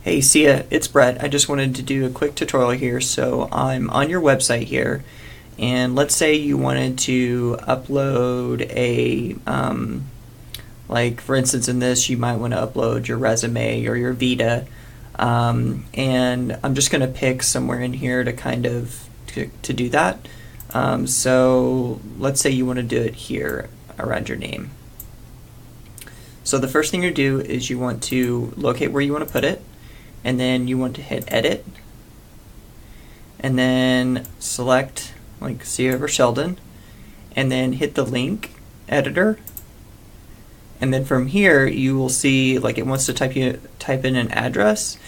Hey Sia, it's Brett. I just wanted to do a quick tutorial here. So I'm on your website here, and let's say you wanted to upload like for instance in this you might want to upload your resume or your Vita, and I'm just going to pick somewhere in here to kind of to do that. So let's say you want to do it here around your name. So the first thing you do is you want to locate where you want to put it, and then you want to hit edit, and then select like Sia over Sheldon, and then hit the link editor, and then from here you will see like it wants to type in an address.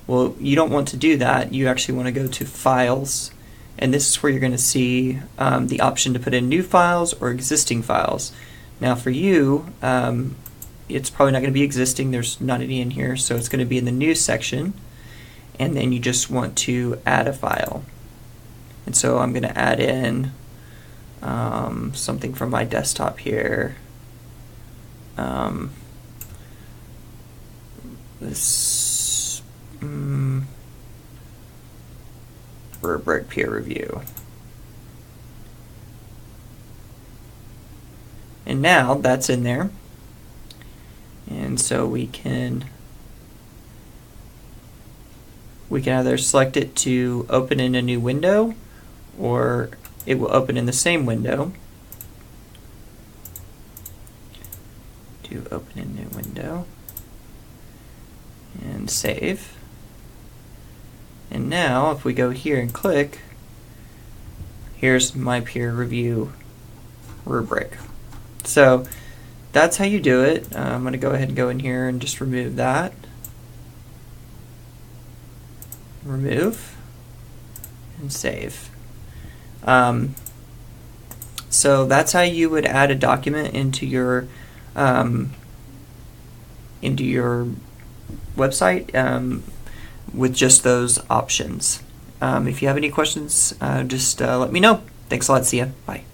Well, you don't want to do that. You actually want to go to files, and this is where you're going to see the option to put in new files or existing files. Now for you, it's probably not going to be existing. There's not any in here, so it's going to be in the new section, and then you just want to add a file. And so I'm going to add in something from my desktop here. This rubric peer review. And now that's in there. And so we can either select it to open in a new window, or it will open in the same window. To open in new window and save. And now if we go here and click, here's my peer review rubric. So that's how you do it. I'm going to go ahead and go in here and just remove that. Remove and save. So that's how you would add a document into your website with just those options. If you have any questions, just let me know. Thanks a lot. See ya. Bye.